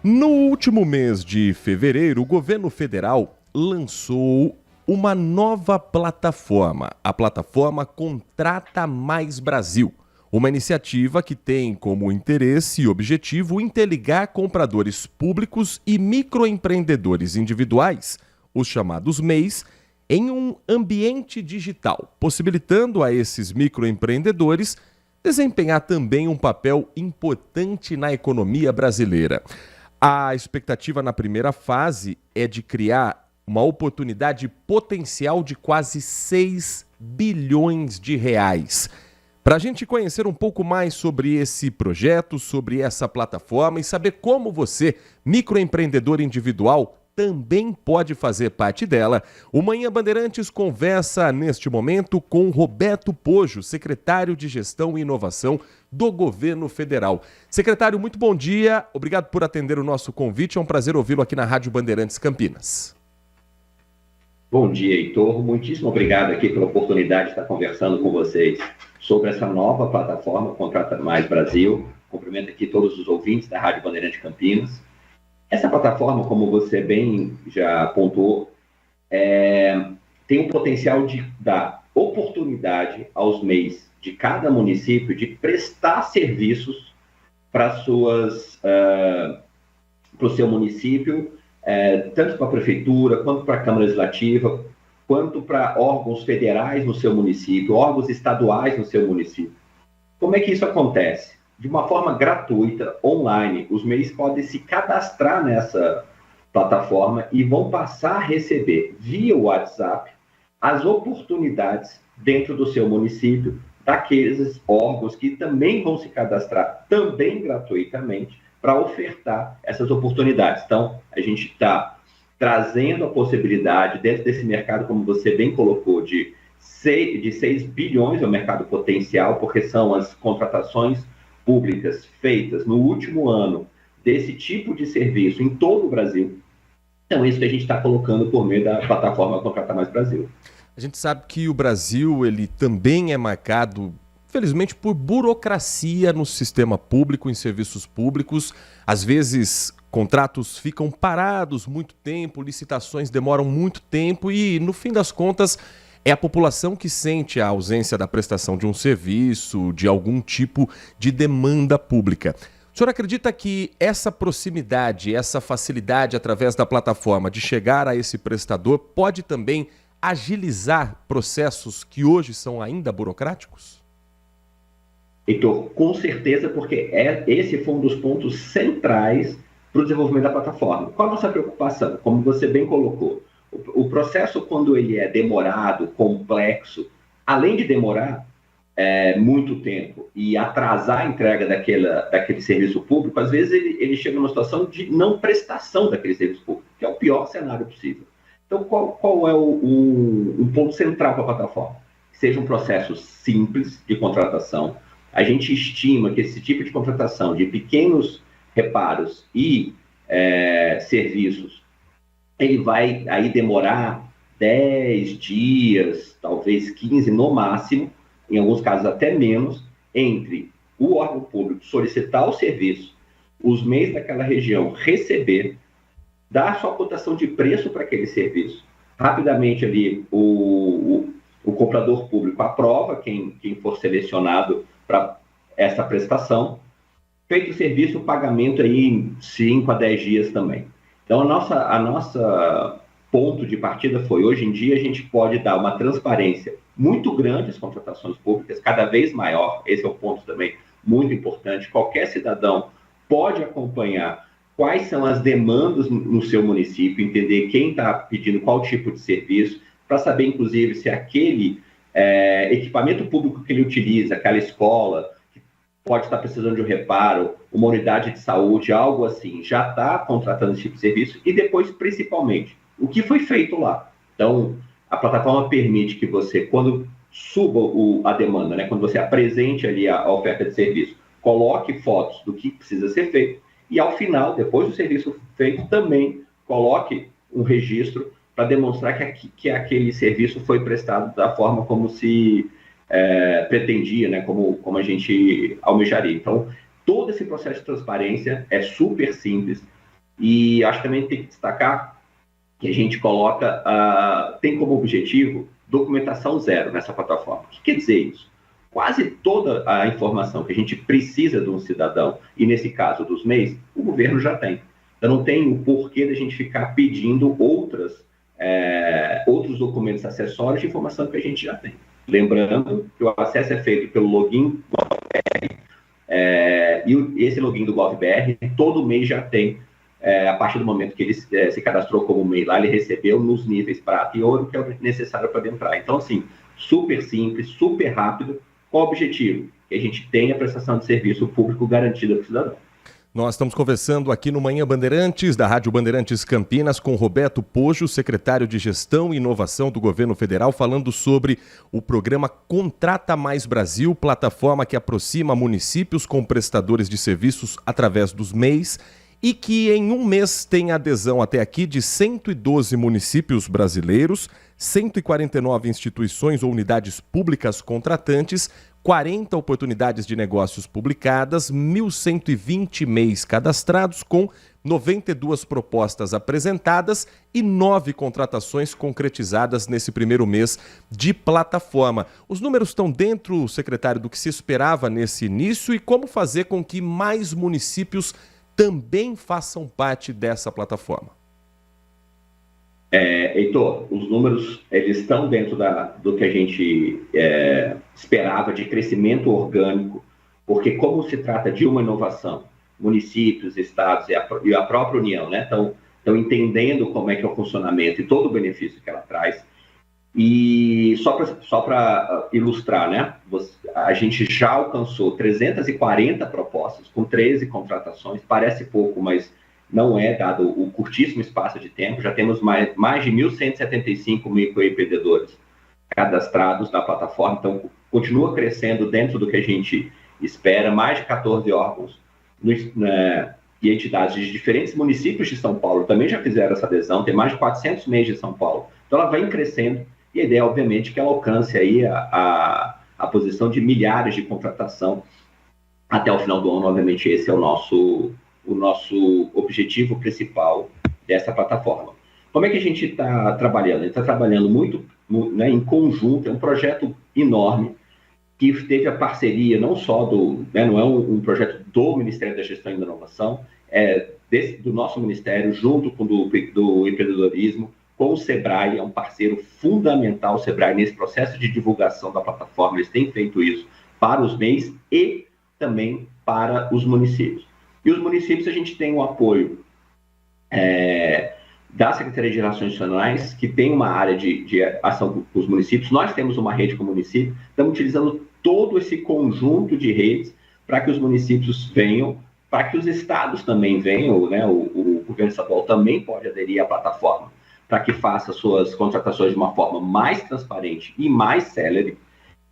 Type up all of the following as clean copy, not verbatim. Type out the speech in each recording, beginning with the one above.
No último mês de fevereiro, o governo federal lançou uma nova plataforma, a plataforma Contrata Mais Brasil. Uma iniciativa que tem como interesse e objetivo interligar compradores públicos e microempreendedores individuais, os chamados MEIs, em um ambiente digital, possibilitando a esses microempreendedores desempenhar também um papel importante na economia brasileira. A expectativa na primeira fase é de criar uma oportunidade potencial de quase 6 bilhões de reais. Para a gente conhecer um pouco mais sobre esse projeto, sobre essa plataforma e saber como você, microempreendedor individual, também pode fazer parte dela, o Manhã Bandeirantes conversa neste momento com Roberto Pojo, secretário de Gestão e Inovação do Governo Federal. Secretário, muito bom dia, obrigado por atender o nosso convite, é um prazer ouvi-lo aqui na Rádio Bandeirantes Campinas. Bom dia, Heitor, muitíssimo obrigado aqui pela oportunidade de estar conversando com vocês sobre essa nova plataforma Contrata Mais Brasil. Cumprimento aqui todos os ouvintes da Rádio Bandeirantes Campinas. Essa plataforma, como você bem já apontou, tem o potencial de dar oportunidade aos MEIs de cada município de prestar serviços para o seu município, tanto para a prefeitura, quanto para a Câmara Legislativa, quanto para órgãos federais no seu município, órgãos estaduais no seu município. Como é que isso acontece? De uma forma gratuita, online, os MEIs podem se cadastrar nessa plataforma e vão passar a receber, via WhatsApp, as oportunidades dentro do seu município, daqueles órgãos que também vão se cadastrar, também gratuitamente, para ofertar essas oportunidades. Então, a gente está trazendo a possibilidade, dentro desse mercado, como você bem colocou, de 6 bilhões, é o mercado potencial, porque são as contratações públicas feitas no último ano desse tipo de serviço em todo o Brasil. Então, isso que a gente está colocando por meio da plataforma Contrata Mais Brasil. A gente sabe que o Brasil ele também é marcado, infelizmente, por burocracia no sistema público, em serviços públicos. Às vezes, contratos ficam parados muito tempo, licitações demoram muito tempo e, no fim das contas, é a população que sente a ausência da prestação de um serviço, de algum tipo de demanda pública. O senhor acredita que essa proximidade, essa facilidade através da plataforma de chegar a esse prestador pode também agilizar processos que hoje são ainda burocráticos? Heitor, com certeza, porque esse foi um dos pontos centrais para o desenvolvimento da plataforma. Qual a nossa preocupação? Como você bem colocou, o processo, quando ele é demorado, complexo, além de demorar muito tempo e atrasar a entrega daquele serviço público, às vezes ele chega numa situação de não prestação daquele serviço público, que é o pior cenário possível. Então, qual é o ponto central para a plataforma? Que seja um processo simples de contratação. A gente estima que esse tipo de contratação de pequenos reparos e serviços, ele vai aí demorar 10 dias, talvez 15 no máximo, em alguns casos até menos, entre o órgão público solicitar o serviço, os MEIs daquela região receber, dar sua cotação de preço para aquele serviço. Rapidamente ali o comprador público aprova quem for selecionado para essa prestação. Feito o serviço, o pagamento aí em 5 a 10 dias também. Então, a nossa ponto de partida foi, hoje em dia, a gente pode dar uma transparência muito grande às contratações públicas, cada vez maior, esse é o ponto também muito importante. Qualquer cidadão pode acompanhar quais são as demandas no seu município, entender quem está pedindo qual tipo de serviço, para saber, inclusive, se aquele equipamento público que ele utiliza, aquela escola, que pode estar precisando de um reparo, uma unidade de saúde, algo assim, já está contratando esse tipo de serviço, e depois, principalmente, o que foi feito lá. Então, a plataforma permite que você, quando suba a demanda, né, quando você apresente ali a oferta de serviço, coloque fotos do que precisa ser feito, e ao final, depois do serviço feito, também coloque um registro para demonstrar que aquele serviço foi prestado da forma como se pretendia, né, como a gente almejaria. Então, todo esse processo de transparência é super simples. E acho que também tem que destacar que a gente coloca, tem como objetivo documentação zero nessa plataforma. O que quer dizer isso? Quase toda a informação que a gente precisa de um cidadão, e nesse caso dos MEIs, o governo já tem. Então não tem o porquê de a gente ficar pedindo outros documentos acessórios de informação que a gente já tem. Lembrando que o acesso é feito pelo login GovBR, e esse login do GovBR todo mês já tem, a partir do momento que ele se cadastrou como MEI lá, ele recebeu nos níveis prata e ouro, que é necessário para entrar. Então, assim, super simples, super rápido. Qual o objetivo? Que a gente tenha a prestação de serviço público garantida para o cidadão. Nós estamos conversando aqui no Manhã Bandeirantes, da Rádio Bandeirantes Campinas, com Roberto Pojo, secretário de Gestão e Inovação do Governo Federal, falando sobre o programa Contrata Mais Brasil, plataforma que aproxima municípios com prestadores de serviços através dos MEIs, e que em um mês tem adesão até aqui de 112 municípios brasileiros, 149 instituições ou unidades públicas contratantes, 40 oportunidades de negócios publicadas, 1.120 MEIs cadastrados, com 92 propostas apresentadas e 9 contratações concretizadas nesse primeiro mês de plataforma. Os números estão dentro, secretário, do que se esperava nesse início, e como fazer com que mais municípios também façam parte dessa plataforma? Heitor, os números eles estão dentro do que a gente esperava de crescimento orgânico, porque como se trata de uma inovação, municípios, estados e a própria União, né, estão entendendo como é que é o funcionamento e todo o benefício que ela traz. E só para ilustrar, né, a gente já alcançou 340 propostas com 13 contratações, parece pouco, mas não é, dado o curtíssimo espaço de tempo. Já temos mais de 1.175 microempreendedores cadastrados na plataforma, então continua crescendo dentro do que a gente espera. Mais de 14 órgãos e entidades de diferentes municípios de São Paulo também já fizeram essa adesão, tem mais de 400 MEIs de São Paulo, então ela vem crescendo, e a ideia, obviamente, é que ela alcance aí a posição de milhares de contratação até o final do ano. Obviamente, esse é o nosso objetivo principal dessa plataforma. Como é que a gente está trabalhando? A gente está trabalhando muito, né, em conjunto, é um projeto enorme, que teve a parceria não só não é um projeto do Ministério da Gestão e da Inovação, do nosso Ministério, junto com do empreendedorismo, com o Sebrae, é um parceiro fundamental, o Sebrae, nesse processo de divulgação da plataforma. Eles têm feito isso para os MEIs e também para os municípios. E os municípios, a gente tem o apoio da Secretaria de Relações Institucionais, que tem uma área de ação com os municípios. Nós temos uma rede com o município, estamos utilizando todo esse conjunto de redes para que os municípios venham, para que os estados também venham, né? O governo estadual também pode aderir à plataforma, para que faça suas contratações de uma forma mais transparente e mais célere.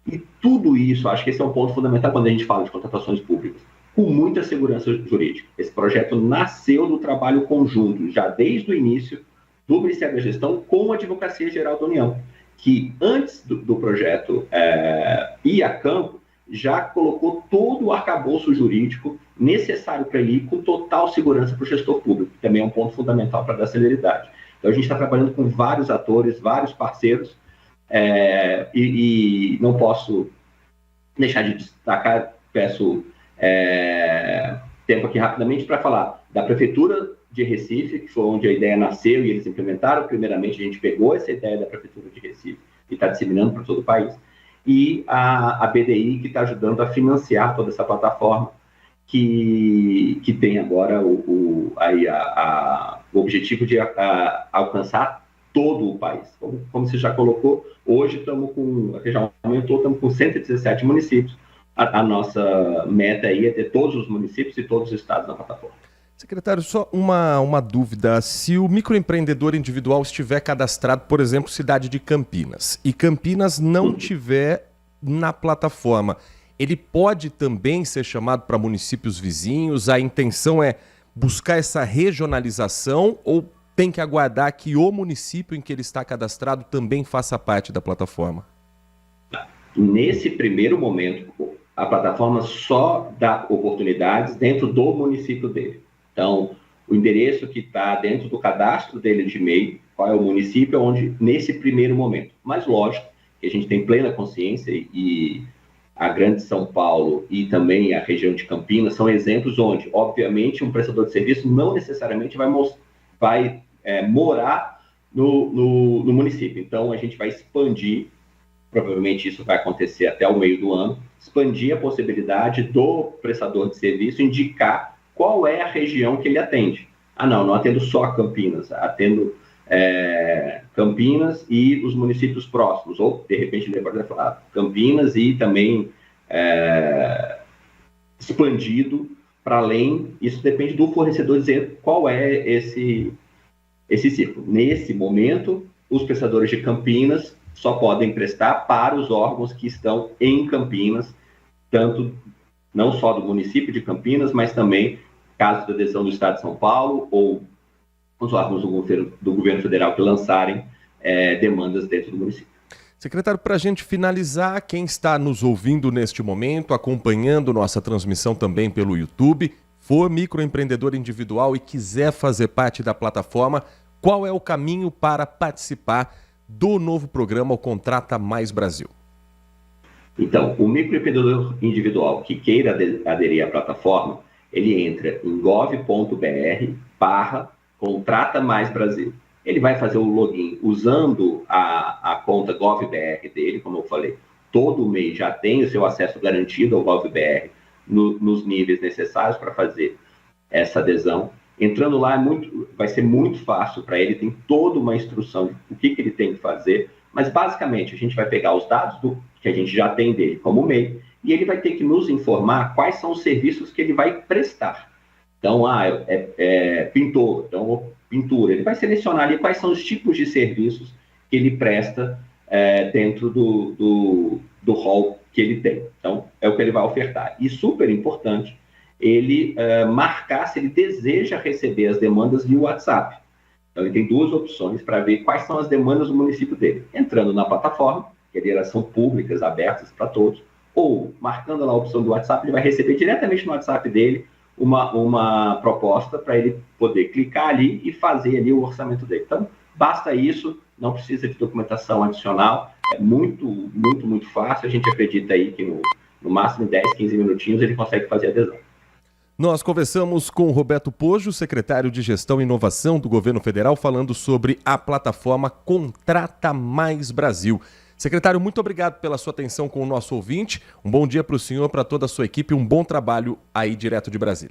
E tudo isso, acho que esse é um ponto fundamental quando a gente fala de contratações públicas, com muita segurança jurídica. Esse projeto nasceu do trabalho conjunto, já desde o início, do Ministério da Gestão com a Advocacia Geral da União, que antes do projeto ir a campo, já colocou todo o arcabouço jurídico necessário para ele ir com total segurança para o gestor público, que também é um ponto fundamental para dar celeridade. Então, a gente está trabalhando com vários atores, vários parceiros, e não posso deixar de destacar, peço tempo aqui rapidamente para falar da Prefeitura de Recife, que foi onde a ideia nasceu e eles implementaram. Primeiramente, a gente pegou essa ideia da Prefeitura de Recife e está disseminando para todo o país, e a BDI, que está ajudando a financiar toda essa plataforma, que tem agora o objetivo de alcançar todo o país. Como você já colocou, hoje já aumentou, estamos com 117 municípios. A nossa meta aí é ter todos os municípios e todos os estados na plataforma. Secretário, só uma dúvida. Se o microempreendedor individual estiver cadastrado, por exemplo, cidade de Campinas, e Campinas não tiver na plataforma, ele pode também ser chamado para municípios vizinhos? A intenção é buscar essa regionalização, ou tem que aguardar que o município em que ele está cadastrado também faça parte da plataforma? Nesse primeiro momento, a plataforma só dá oportunidades dentro do município dele. Então, o endereço que está dentro do cadastro dele de e-mail, qual é o município onde, nesse primeiro momento. Mas, lógico, que a gente tem plena consciência e a Grande São Paulo e também a região de Campinas são exemplos onde, obviamente, um prestador de serviço não necessariamente vai morar no município. Então, a gente vai expandir, provavelmente isso vai acontecer até o meio do ano, expandir a possibilidade do prestador de serviço indicar qual é a região que ele atende. Não atendo só Campinas, atendo Campinas e os municípios próximos, ou, de repente, ele pode falar Campinas e também expandido para além. Isso depende do fornecedor dizer qual é esse círculo. Nesse momento, os prestadores de Campinas só podem prestar para os órgãos que estão em Campinas, tanto não só do município de Campinas, mas também, caso de adesão do Estado de São Paulo ou os órgãos do governo federal que lançarem demandas dentro do município. Secretário, para a gente finalizar, quem está nos ouvindo neste momento, acompanhando nossa transmissão também pelo YouTube, for microempreendedor individual e quiser fazer parte da plataforma, qual é o caminho para participar do novo programa, o Contrata Mais Brasil? Então, o microempreendedor individual que queira aderir à plataforma, ele entra em gov.br/Contrata Mais Brasil. Ele vai fazer o login usando a conta GovBR dele, como eu falei. Todo mês já tem o seu acesso garantido ao GovBR nos níveis necessários para fazer essa adesão. Entrando lá vai ser muito fácil para ele, tem toda uma instrução de o que ele tem que fazer, mas basicamente a gente vai pegar os dados que a gente já tem dele como MEI e ele vai ter que nos informar quais são os serviços que ele vai prestar. Então, pintor, então pintura. Ele vai selecionar ali quais são os tipos de serviços que ele presta dentro do rol que ele tem. Então, é o que ele vai ofertar. E super importante, ele marcar se ele deseja receber as demandas via WhatsApp. Então, ele tem duas opções para ver quais são as demandas do município dele. Entrando na plataforma, que elas são públicas, abertas para todos, ou marcando lá a opção do WhatsApp, ele vai receber diretamente no WhatsApp dele uma proposta para ele poder clicar ali e fazer ali o orçamento dele. Então, basta isso, não precisa de documentação adicional, é muito, muito, muito fácil. A gente acredita aí que no máximo 10, 15 minutinhos ele consegue fazer a adesão. Nós conversamos com o Roberto Poggio, secretário de Gestão e Inovação do Governo Federal, falando sobre a plataforma Contrata Mais Brasil. Secretário, muito obrigado pela sua atenção com o nosso ouvinte. Um bom dia para o senhor, para toda a sua equipe, um bom trabalho aí direto de Brasília.